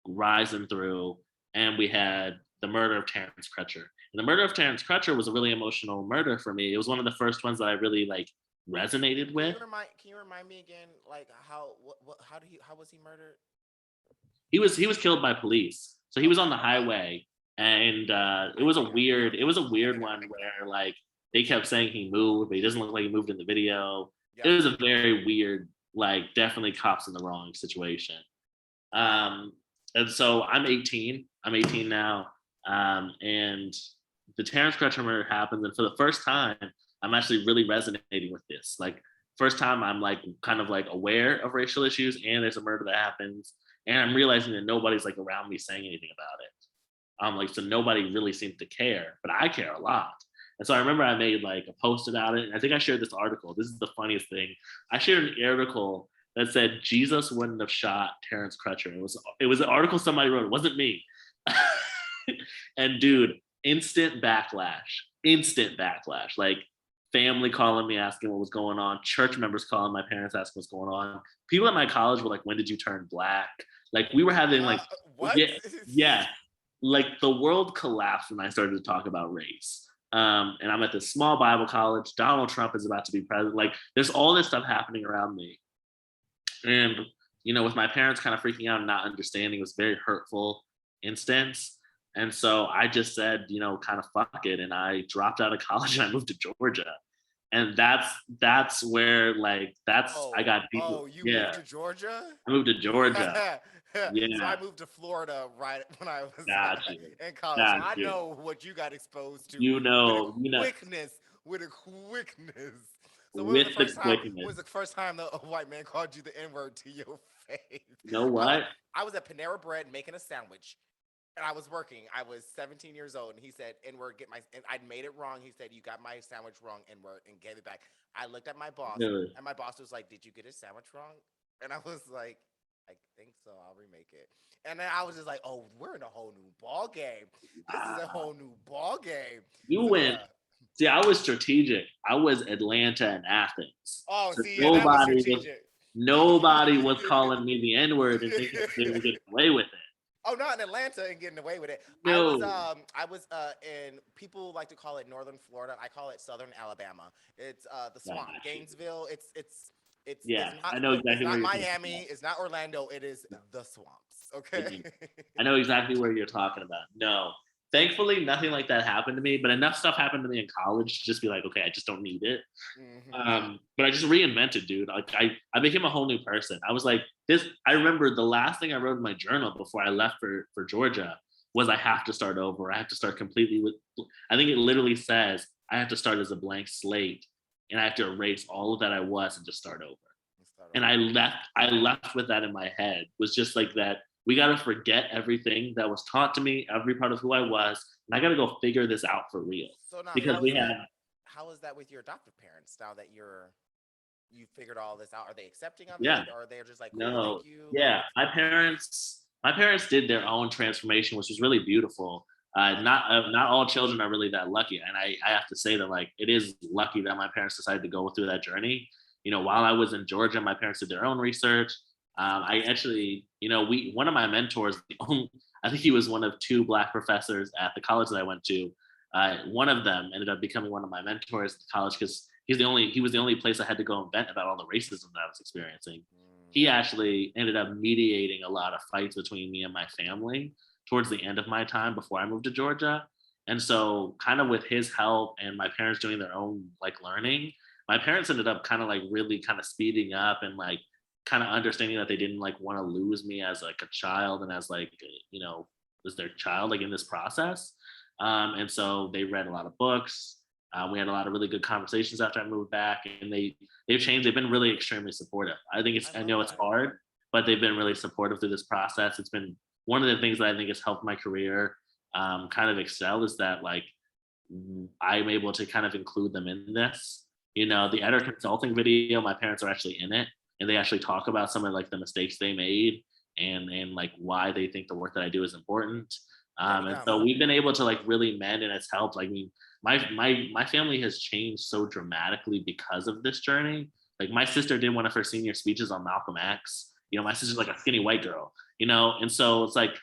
rising through, and we had the murder of Terrence Crutcher. And the murder of Terrence Crutcher was a really emotional murder for me. It was one of the first ones that I really like resonated with. Can you remind me again, like how how was he murdered? He was killed by police. So he was Okay. on the highway, and I think I remember. it was a I weird think I one remember where that. like they kept saying he moved, but he doesn't look like he moved in the video. It Yep. was a very weird, like definitely cops in the wrong situation. Um, and so I'm 18. I'm 18 now. And the Terrence Crutcher murder happens, and for the first time, I'm actually really resonating with this. Like, first time I'm like kind of like aware of racial issues, and there's a murder that happens, and I'm realizing that nobody's like around me saying anything about it. Like, so nobody really seems to care, but I care a lot. And so I remember I made like a post about it, and I think I shared this article. This is the funniest thing. I shared an article that said Jesus wouldn't have shot Terrence Crutcher. It was an article somebody wrote. It wasn't me. And dude, instant backlash. Like family calling me asking what was going on, church members calling my parents asking what's going on. People at my college were like, "When did you turn black?" Like we were having like, What? yeah, yeah, like the world collapsed when I started to talk about race. And I'm at this small Bible college. Donald Trump is about to be president. Like, there's all this stuff happening around me, and with my parents kind of freaking out and not understanding, it was a very hurtful instance. And so I just said, kind of fuck it, and I dropped out of college and I moved to Georgia. And that's where like that's I Oh, got people. oh, you moved Yeah, to Georgia? I moved to Georgia. So Yeah, I moved to Florida right when I was got you, in college. So got I you. know what you got exposed to You with a know, you know, quickness, with a quickness. So when was the with the first time? When was quickness. the first time that a white man called you the N word to your face? You know I was what? I was at Panera Bread making a sandwich, and I was working. I was 17 years old, and he said, "N word, get my." And I'd made it wrong. He said, "You got my sandwich wrong, N word," and gave it back. I looked at my boss, Dude, and my boss was like, "Did you get his sandwich wrong?" And I was like, "I think so. I'll remake it." And then I was just like, "Oh, we're in a whole new ball game. This is a ah, whole new ball game." you So went. yeah. See, I was strategic. I was Atlanta and Athens. Oh, So see, yeah, that was nobody was strategic. nobody was calling me the N word and thinking that they were getting away with it. Oh, not in Atlanta and getting away with it. No. I was in people like to call it Northern Florida. I call it Southern Alabama. It's the Got swamp, you. Gainesville. Yeah, I know it's exactly where not you're talking about. Miami. It's not Orlando. It is the swamps. Okay. Mhm. I know exactly where you're talking about. No, thankfully, nothing like that happened to me, but enough stuff happened to me in college to just be like, okay, I just don't need it. Hmm. But I just reinvented, dude. Like I became a whole new person. I was like this. I remember the last thing I wrote in my journal before I left for Georgia was I have to start over. I have to start completely with. I think it literally says I have to start as a blank slate, and I have to erase all of that I was and just start over. Let's start And over. I left with that in my head. Was just like that. We got to forget everything that was taught to me, every part of who I was, and I got to go figure this out for real So now, because we had. How is that with your adoptive parents? Now that you figured all this out, are they accepting of Yeah. it, or are they just like, "Cool, No, thank you"? Like, yeah, what's my parents did their own transformation, which was really beautiful. Not all children are really that lucky, and I have to say that like it is lucky that my parents decided to go through that journey. While I was in Georgia, my parents did their own research. I awesome? actually, we one of my mentors, I think he was one of two black professors at the college that I went to. One of them ended up becoming one of my mentors at the college because he was the only place I had to go and vent about all the racism that I was experiencing. He Mm. actually ended up mediating a lot of fights between me and my family towards the end of my time before I moved to Georgia. And so, kind of with his help and my parents doing their own like learning, my parents ended up kind of like really kind of speeding up and like kind of understanding that they didn't like want to lose me as like a child and as like, as their child like in this process. And so they read a lot of books. We had a lot of really good conversations after I moved back, and they've changed. They've been really extremely supportive. I I love know it's that. hard, but they've been really supportive through this process. It's been one of the things that I think has helped my career kind of excel is that like I'm able to kind of include them in this. You know, the editor consulting video, my parents are actually in it, and they actually talk about some of like the mistakes they made and like why they think the work that I do is important. And Damn. so we've been able to like really mend, and it's helped. Like, I mean, my family has changed so dramatically because of this journey. Like my sister did one of her senior speeches on Malcolm X. You know, my sister's like a skinny white girl, you know, and so it's like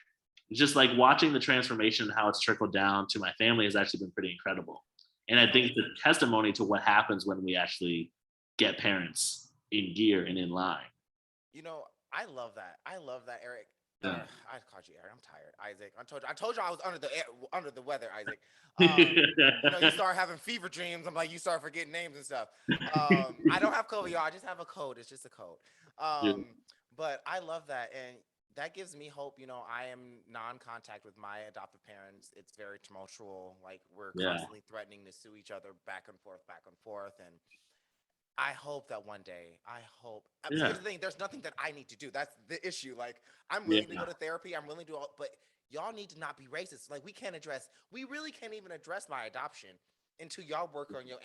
just like watching the transformation and how it's trickled down to my family has actually been pretty incredible. And You I think know, it's a testimony to what happens when we actually get parents in gear and in line. You know, I love that. I love that, Eric. Yeah. I called you Eric. I'm tired, Isaac. I told you I was under the weather, Isaac. You know, you start having fever dreams. I'm like, you start forgetting names and stuff. I don't have COVID, y'all. I just have a cold. It's just a cold. Yeah. But I love that, and that gives me hope. You know, I am non-contact with my adoptive parents. It's very tumultuous. Like we're Yeah. constantly threatening to sue each other back and forth, and I hope that one day, I hope. Here's Yeah. the thing: there's nothing that I need to do. That's the issue. Like, I'm willing to go Yeah. to therapy. I'm willing to do all, but y'all need to not be racist. Like, we can't address. We really can't even address my adoption until y'all work on your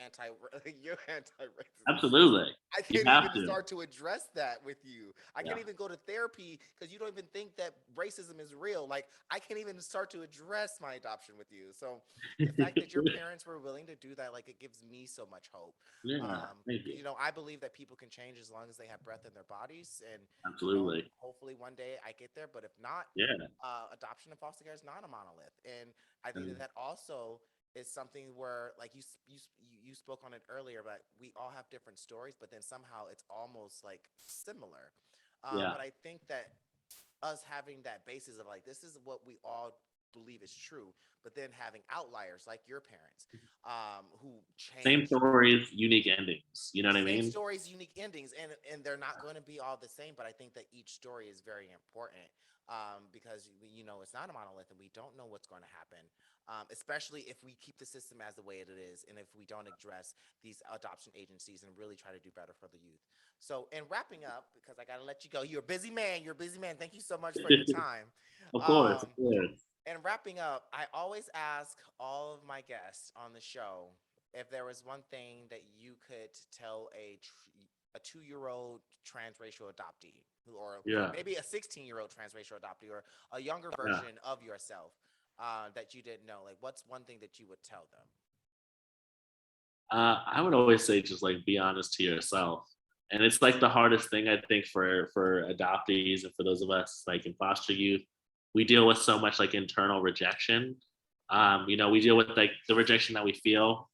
your anti-racism. Absolutely. I You can't have even to. start to address that with you. I Yeah. can't even go to therapy because you don't even think that racism is real. Like, I can't even start to address my adoption with you. So, the fact that your parents were willing to do that, like, it gives me so much hope. Yeah. Thank you. You know, I believe that people can change as long as they have breath in their bodies, and you know, Absolutely. hopefully one day I get there. But if not, Yeah. adoption and foster care is not a monolith, and I think that And that also is something where, like you spoke on it earlier, but we all have different stories, but then somehow it's almost like similar. yeah. But I think that us having that basis of like this is what we all believe is true, but then having outliers like your parents, who Same change. stories, unique endings. You know what I Same mean? stories, unique endings, and they're not going to be all the same. But I think that each story is very important, because you know it's not a monolith, and we don't know what's going to happen. Especially if we keep the system as the way it is, and if we don't address these adoption agencies and really try to do better for the youth. So, in wrapping up, because I got to let you go, you're a busy man. You're a busy man. Thank you so much for your time. Of course. Of Um, course. and wrapping up, I always ask all of my guests on the show if there was one thing that you could tell a 2-year-old transracial adoptee, or Yeah. maybe a 16-year-old transracial adoptee, or a younger Yeah. version of yourself, that you didn't know. Like, what's one thing that you would tell them? I would always say just like be honest to yourself. And it's like the hardest thing I think for adoptees and for those of us like in foster youth, we deal with so much like internal rejection. You know, we deal with like the rejection that we feel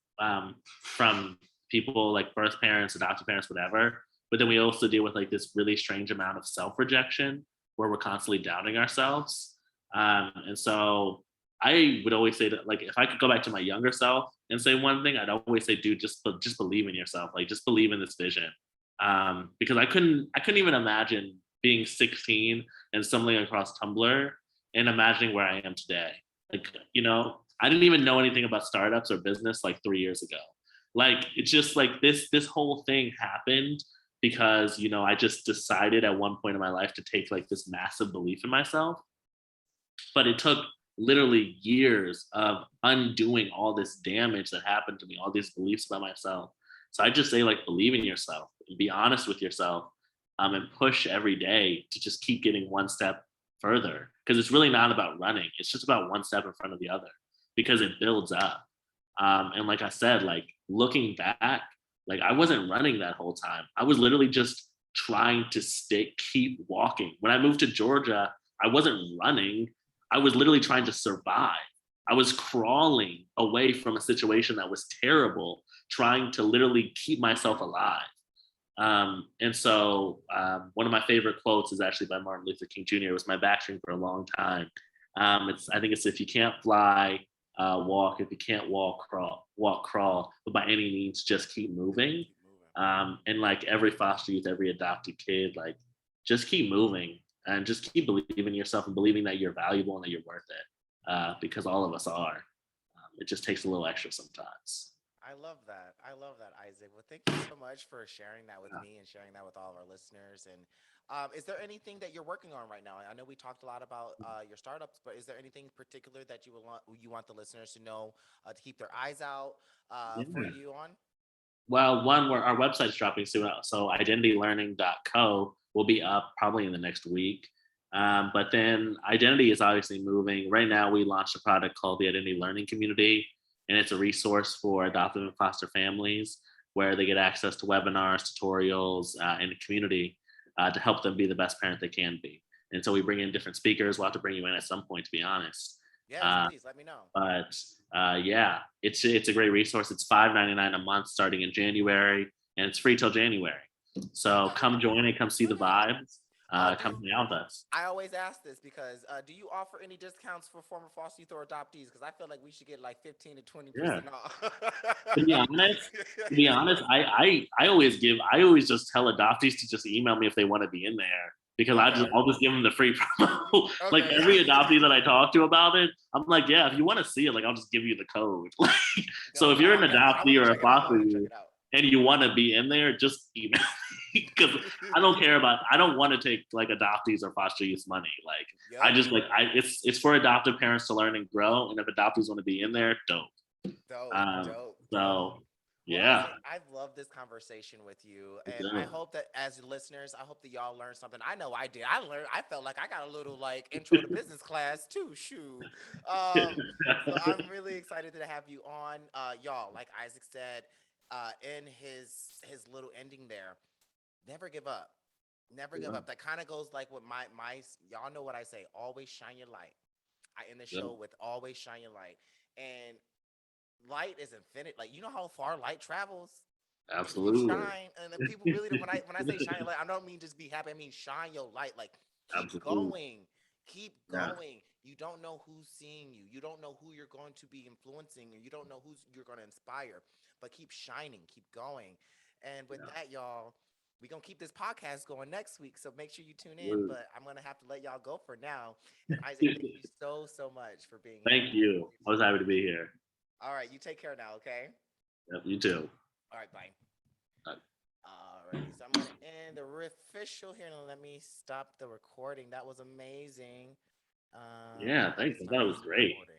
from people like birth parents, adoptive parents, whatever. But then we also deal with like this really strange amount of self rejection where we're constantly doubting ourselves. And so I would always say that like if I could go back to my younger self and say one thing, I'd always say, dude, just believe in yourself. Like just believe in this vision. Because I couldn't even imagine being 16 and stumbling across Tumblr and imagining where I am today. Like, you know, I didn't even know anything about startups or business like 3 years ago. Like it's just like this whole thing happened because, you know, I just decided at one point in my life to take like this massive belief in myself, but it took literally years of undoing all this damage that happened to me, all these beliefs about myself. So I just say, like, believe in yourself, be honest with yourself, and push every day to just keep getting one step further. Because it's really not about running; it's just about one step in front of the other. Because it builds up. And like I said, like looking back, like I wasn't running that whole time. I was literally just trying to keep walking. When I moved to Georgia, I wasn't running. I was literally trying to survive. I was crawling away from a situation that was terrible, trying to literally keep myself alive. And so one of my favorite quotes is actually by Martin Luther King Jr. It was my backstring for a long time. I think it's if you can't fly, walk. If you can't walk, crawl. Walk, crawl. But by any means, just keep moving. Keep moving. And like every foster youth, every adopted kid, like just keep moving and just keep believing in yourself and believing that you're valuable and that you're worth it. Because all of us are. It just takes a little extra sometimes. I love that. I love that, Isaac. Well, thank you so much for sharing that with me and sharing that with all of our listeners. And is there anything that you're working on right now? I know we talked a lot about your startups, but is there anything particular that you want the listeners to know to keep their eyes out for Yeah. you on? Well, one, where our website's dropping soon, so identitylearning.co will be up probably in the next week. But then identity is obviously moving. Right now, we launched a product called the Identity Learning Community, and it's a resource for adoptive and foster families where they get access to webinars, tutorials, and a community to help them be the best parent they can be. And so we bring in different speakers. We'll have to bring you in at some point, to be honest. Yes, Uh, please let me know. but yeah, it's a great resource. It's $5.99 a month starting in January, and it's free till January. So Okay, come join it, come see the great. vibes, Do come you, hang out with us. I always ask this because do you offer any discounts for former foster youth or adoptees? Because I feel like we should get like 15 to 20% Yeah. off. To be honest, to be honest, I always just tell adoptees to just email me if they want to be in there because Okay. I'll just give them the free promo. Like Okay. every adoptee that I talk to about it, I'm like, yeah, if you want to see it, like I'll just give you the code. Like, so if you're an Okay. I want adoptee to or a check it out. I foster want to check youth it out. and you want to be in there, just email me because I don't want to take like adoptees or foster youth money. Like I Yep. just like I it's for adoptive parents to learn and grow, and if adoptees want to be in there, dope. Dope, Um, dope, dope. so Well, yeah, Isaac, I've loved this conversation with you, good and I job. hope that as listeners, I hope that y'all learned something. I know I did. I learned. I felt like I got a little like intro to business class too. Shoot. So I'm really excited to have you on, y'all. Like Isaac said, in his little ending there, never give up. Never give Yeah, up. That kind of goes like with my y'all know what I say. Always shine your light. I end the yeah, show with always shine your light. And light is infinite. Like you know how far light travels. If you absolutely, shine, and then people really when I say shine your light, I don't mean just be happy. I mean shine your light. Like keep absolutely. going, keep Yeah, going. You don't know who's seeing you. You don't know who you're going to be influencing, or you don't know who's you're going to inspire. But keep shining, keep going. And with yeah, that, y'all, we're gonna keep this podcast going next week. So make sure you tune in. absolutely. But I'm gonna have to let y'all go for now. And Isaac, thank you so much for being here. Thank you. I was happy to be here. All right, you take care now, okay? Yep, you too. All right, bye. Uh, Alrighty, so I'm gonna end the official here and let me stop the recording. That was amazing. yeah, Let me thanks. I start thought it this was great. recording.